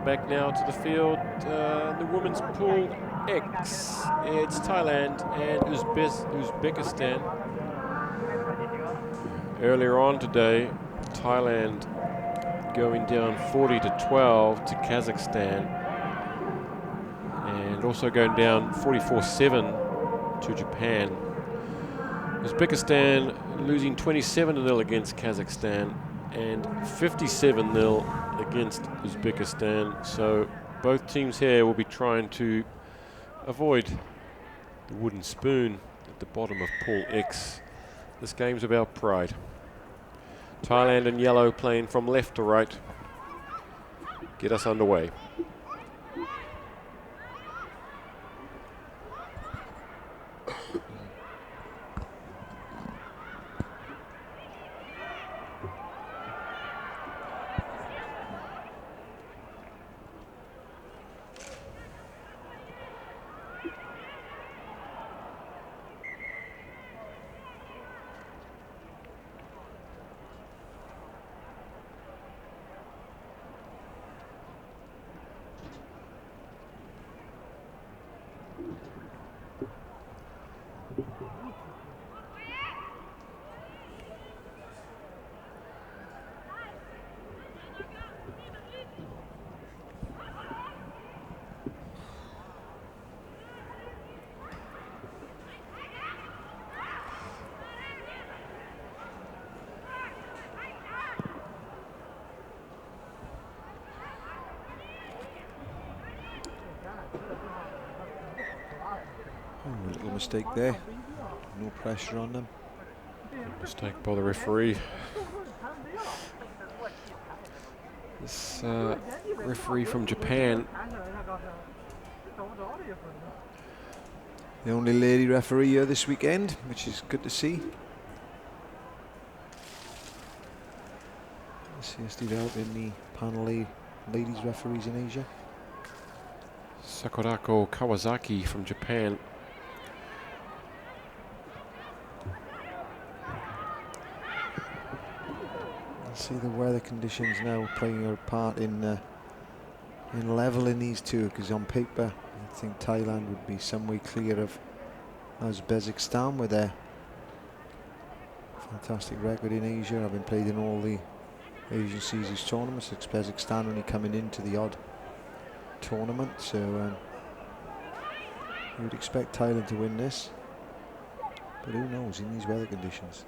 back now to the field. The women's pool X. It's Thailand and Uzbekistan. Earlier on today, Thailand going down 40-12 to Kazakhstan, and also going down 44-7 to Japan. Uzbekistan losing 27-0 against Kazakhstan and 57-0 against Uzbekistan. So both teams here will be trying to avoid the wooden spoon at the bottom of Pool X. This game's about pride. Thailand in yellow playing from left to right. Get us underway. A little mistake there. No pressure on them. Mistake by the referee. This referee from Japan. The only lady referee here this weekend, which is good to see. Seems to develop in the panel ladies referees in Asia. Sakurako Kawasaki from Japan. See the weather conditions now playing a part in leveling these two, because on paper I think Thailand would be some way clear of Uzbekistan with their fantastic record in Asia, having played in all the Asian Seasons tournaments. Uzbekistan only coming into the odd tournament, so you would expect Thailand to win this, but who knows in these weather conditions.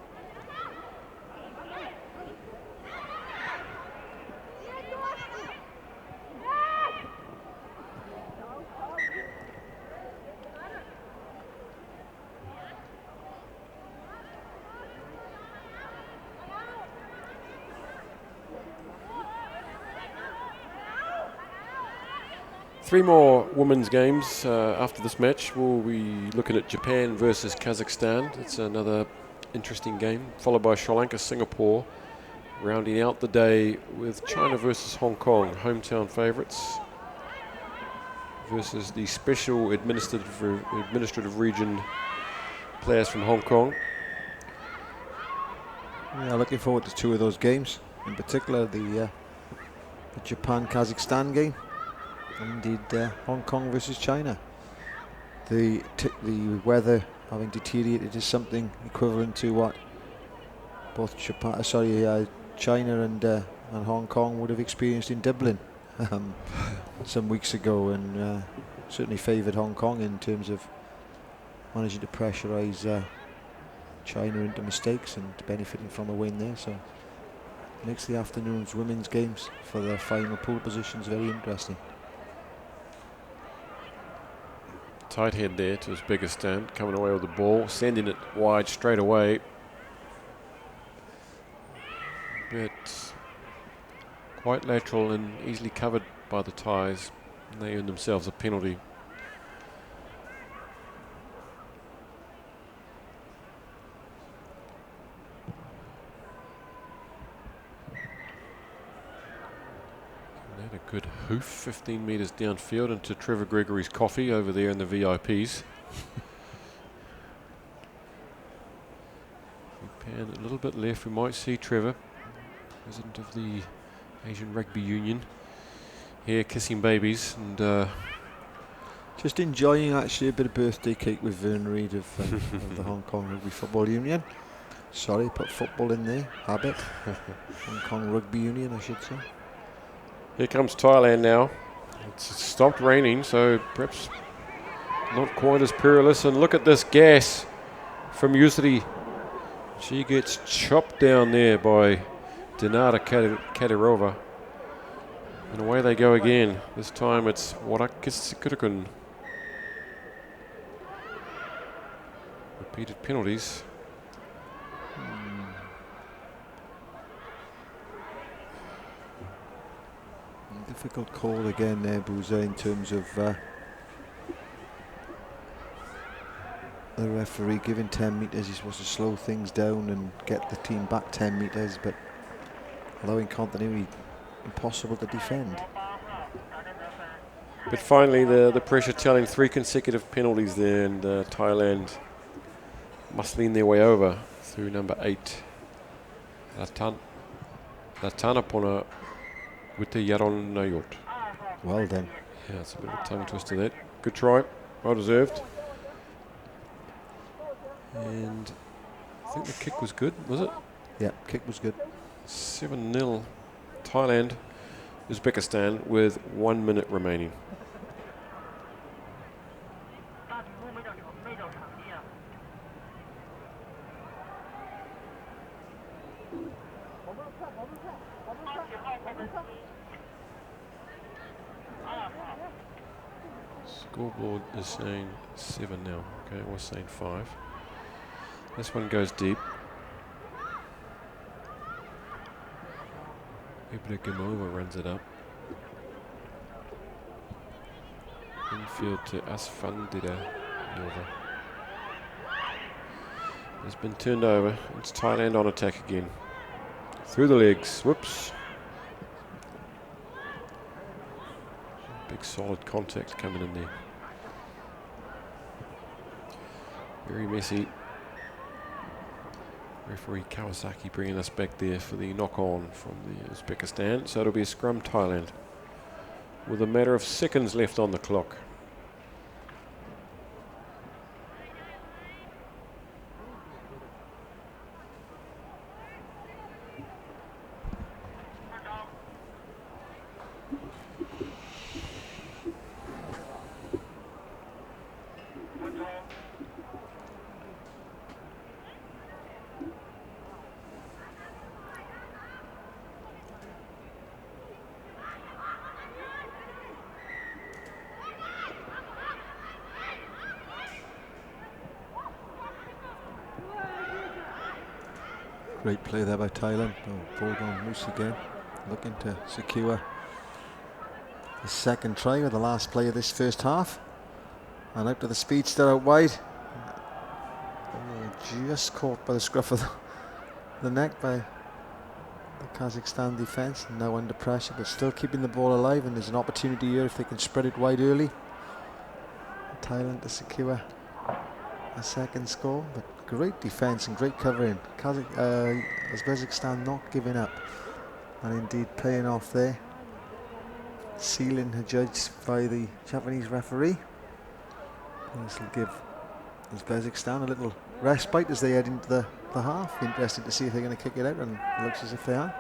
Three more women's games after this match. We'll be looking at Japan versus Kazakhstan. It's another interesting game, followed by Sri Lanka, Singapore, rounding out the day with China versus Hong Kong, hometown favourites, versus the special administrative region players from Hong Kong. Yeah, looking forward to two of those games, in particular the Japan-Kazakhstan game. Indeed, Hong Kong versus China. The weather having deteriorated is something equivalent to what both China and Hong Kong would have experienced in Dublin some weeks ago, and certainly favoured Hong Kong in terms of managing to pressurise China into mistakes and benefiting from a win there. So makes the afternoon's women's games for their final pool positions very interesting. Tight head there to Uzbekistan, coming away with the ball, sending it wide straight away. But quite lateral and easily covered by the Thais. And they earned themselves a penalty. A good hoof, 15 metres downfield into Trevor Gregory's coffee over there in the VIPs. Pan a little bit left, we might see Trevor, president of the Asian Rugby Union, here kissing babies and just enjoying actually a bit of birthday cake with Vern Reid of the Hong Kong Rugby Football Union. Sorry, put football in there. Habit. Hong Kong Rugby Union, I should say. Here comes Thailand now. It's stopped raining, so perhaps not quite as perilous. And look at this gas from Yusri. She gets chopped down there by Dinara Kadirova. And away they go again. This time it's Warakis. Repeated penalties. Difficult call again there, Boozer, in terms of the referee giving 10 metres. He's supposed to slow things down and get the team back 10 metres, but allowing continuity impossible to defend. But finally the pressure telling 3 consecutive penalties there, and Thailand muscling their way over through number 8. Latanapona with the Yaron Nayot. Well done. Yeah, it's a bit of a tongue twister there. Good try, well deserved. And I think the kick was good, was it? Yeah, kick was good. 7-0 Thailand, Uzbekistan with 1 minute remaining. Scoreboard is saying 7 now. Okay, it was saying 5. This one goes deep. Ibrahimova runs it up. Infield to Asfandida Nova. It's been turned over. It's Thailand on attack again. Through the legs. Whoops. Big solid contact coming in there. Very messy. Referee Kawasaki bringing us back there for the knock-on from the Uzbekistan. So it'll be a scrum Thailand with a matter of seconds left on the clock. Great play there by Thailand. Oh, ball gone loose again. Looking to secure the second try with the last play of this first half. And out to the speedster out wide. Oh, just caught by the scruff of the neck by the Kazakhstan defence. Now under pressure, but still keeping the ball alive. And there's an opportunity here if they can spread it wide early. Thailand to secure a second score, but great defence and great covering. Uzbekistan not giving up, and indeed paying off there. Sealing adjudged by the Japanese referee. This will give Uzbekistan a little respite as they head into the half. Interested to see if they're going to kick it out, and it looks as if they are.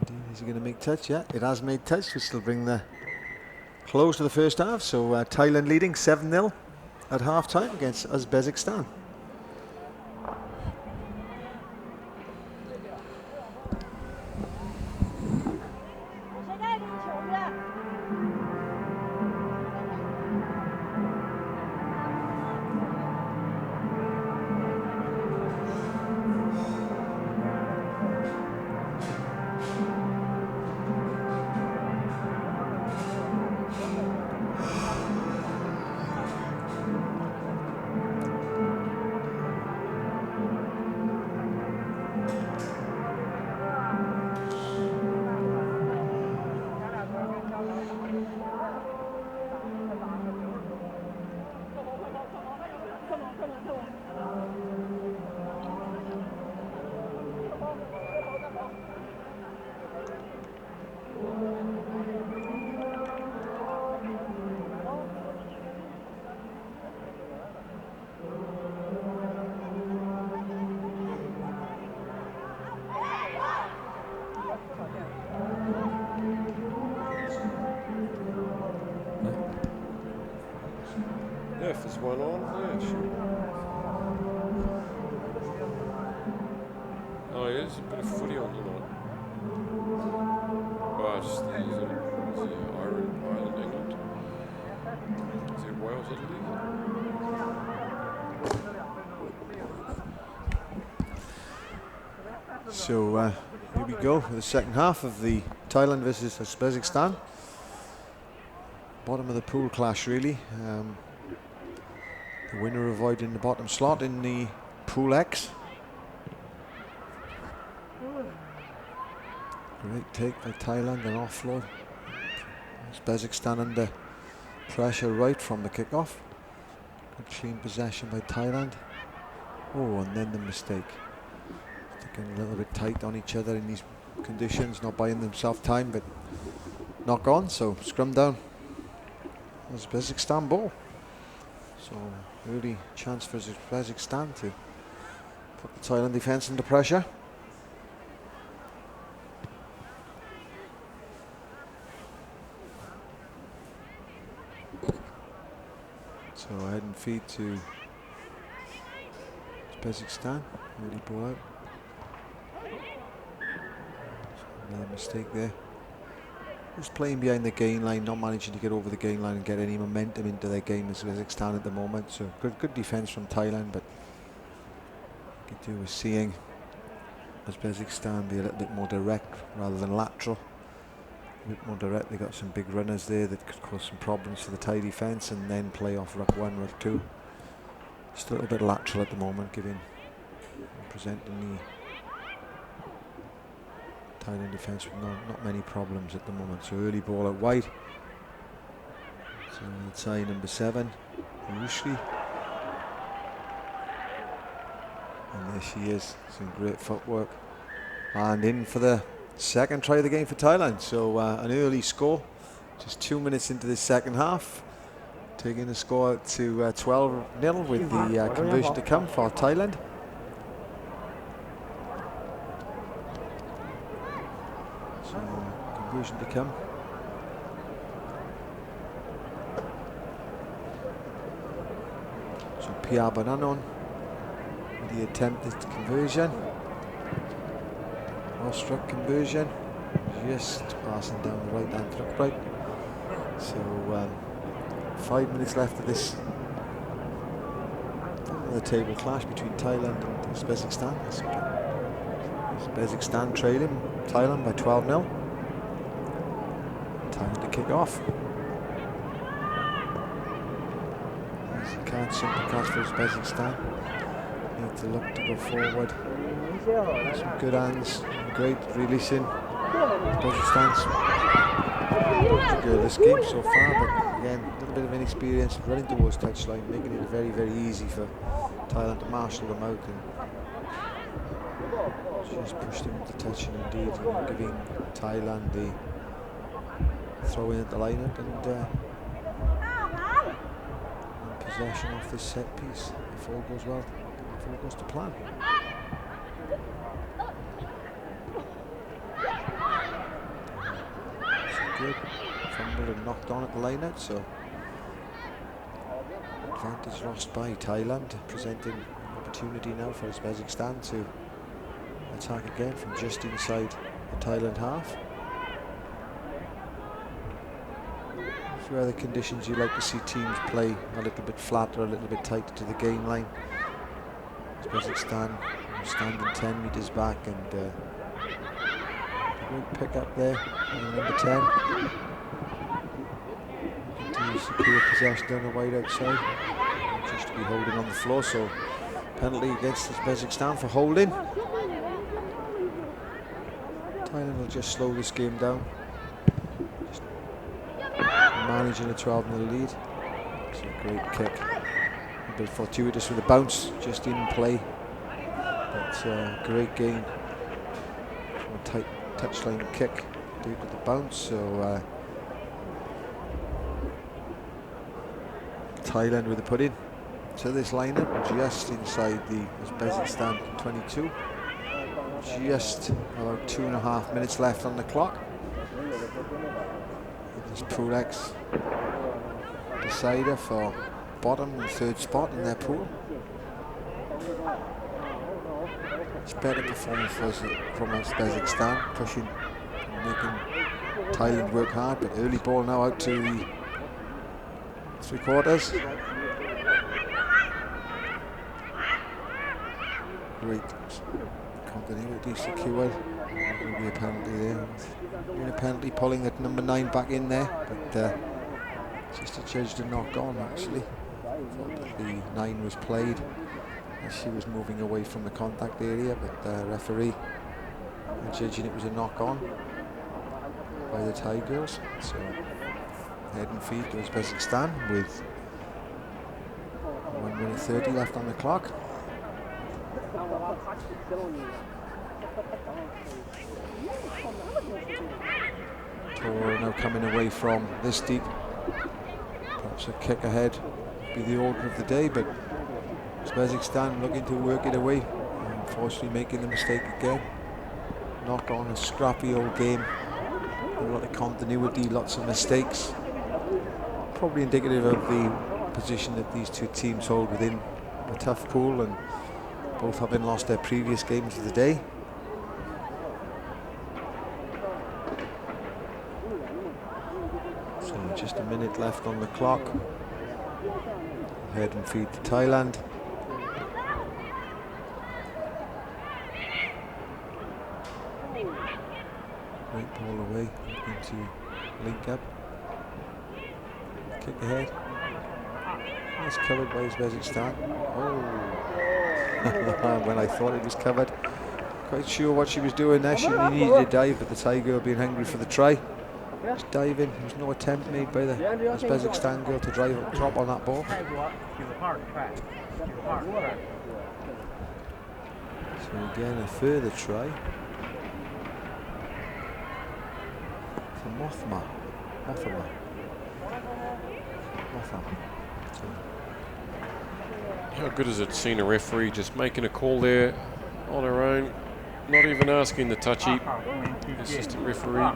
Indeed, is he going to make touch? Yeah, it has made touch, which will bring the close to the first half. So Thailand leading 7-0 at half time against Uzbekistan. one on? Yeah, sure. Oh, yeah, there's a bit of footy on tonight. Oh, it's the Ireland, England. Is it Wales, Italy? So here we go for the second half of the Thailand versus Uzbekistan. Bottom of the pool clash, really. The winner avoiding the bottom slot in the Pool X. Great take by Thailand, an offload. Uzbekistan under pressure right from the kickoff. Good clean possession by Thailand. Oh, and then the mistake. Sticking a little bit tight on each other in these conditions, not buying themselves time, but knock on, so scrum down. Uzbekistan ball. So really chance for Uzbekistan to put the Thailand defence under pressure. So head and feet to Uzbekistan. Really ball out. Another mistake there. Just playing behind the gain line, not managing to get over the gain line and get any momentum into their game as Uzbekistan at the moment. So good defence from Thailand, but you could do with seeing Uzbekistan be a little bit more direct rather than lateral. A bit more direct. They got some big runners there that could cause some problems for the Thai defence, and then play off ruck 1, ruck 2. Just a little bit lateral at the moment, presenting the Thailand defence with not many problems at the moment. So early ball out wide. So inside number 7, Rushki. And there she is, some great footwork. And in for the second try of the game for Thailand. So an early score, just 2 minutes into the second half. Taking the score to 12-0 with the conversion to come for Thailand. So conversion to come. So Pia Bananon with the attempted conversion. Well-struck conversion. Just passing down the right-hand truck right. So 5 minutes left of this the table clash between Thailand and Uzbekistan. Uzbekistan trailing Thailand by 12-0. Time to kick off. Can't simple catch for Uzbekistan. Need to look to go forward. Some good hands, great releasing. Uzbekistan's a good escape so far, but again, a little bit of inexperience running towards touchline, making it very, very easy for Thailand to marshal them out. And just pushed them into touch, and indeed giving Thailand the throw in at the lineup and possession off this set piece if all goes well, if all goes to plan. Good. Fumbled and knocked on at the line out, so advantage lost by Thailand, presenting an opportunity now for Uzbekistan to attack again from just inside the Thailand half. Through other conditions you like to see teams play a little bit flatter, a little bit tighter to the game line. Uzbekistan standing 10 metres back, and great pick up there on number 10. Continues secure possession down the wide outside. Just to be holding on the floor, so penalty against Uzbekistan for holding. Thailand will just slow this game down. Just managing a 12-0 lead. It's a great kick. A bit fortuitous with the bounce, just in play. But great gain. A tight touchline kick due to the bounce. So Thailand with the put in to this lineup just inside the Uzbekistan 22. Just about 2.5 minutes left on the clock. This Pool X decider for bottom and third spot in their pool. It's better performance from Uzbekistan, pushing, making Thailand work hard, but early ball now out to the 3/4. Great continuity, secure. There will be a penalty there. A penalty pulling that number 9 back in there, but just adjudged a knock on actually. Thought that the 9 was played as she was moving away from the contact area, but the referee judging it was a knock on by the Thai girls. So head and feet to Uzbekistan with 1 minute 30 left on the clock. Tor now coming away from this deep. Perhaps a kick ahead be the order of the day, but Uzbekistan looking to work it away. Unfortunately making the mistake again. Knock on, a scrappy old game. A lot of continuity, lots of mistakes. Probably indicative of the position that these two teams hold within a tough pool, and both having lost their previous games of the day. So just a minute left on the clock. Head and feed to Thailand. Great ball away, looking to link up. Kick ahead. It's covered by Uzbekistan. Oh, when I thought it was covered. Quite sure what she was doing there. She needed a dive, but the Thai girl being hungry for the try. Just diving. There was no attempt made by the Uzbekistan girl to drop on that ball. So again, a further try for Mothma. How good is it seeing a referee just making a call there on her own, not even asking the touchy, assistant referee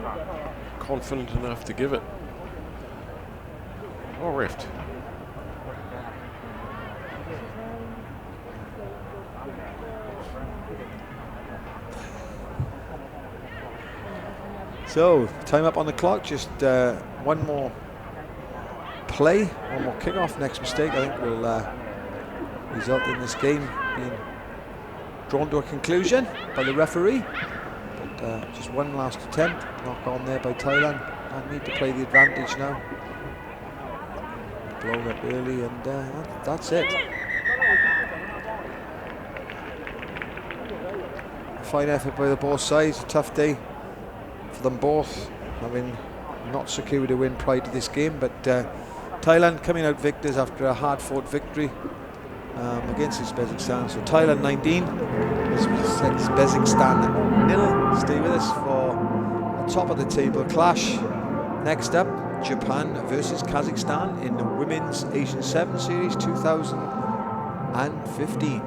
confident enough to give it. Well reffed. So, time up on the clock, just one more play, one more kick-off. Next mistake, I think, will result in this game being drawn to a conclusion by the referee. But just one last attempt, knock on there by Thailand. I need to play the advantage now. Blown up early, and that's it. A fine effort by the both sides, a tough day for them both, having not secured a win prior to this game, but Thailand coming out victors after a hard-fought victory against Uzbekistan. So Thailand 19, Uzbekistan 0. Stay with us for a top of the table clash. Next up, Japan versus Kazakhstan in the Women's Asian 7 Series 2015.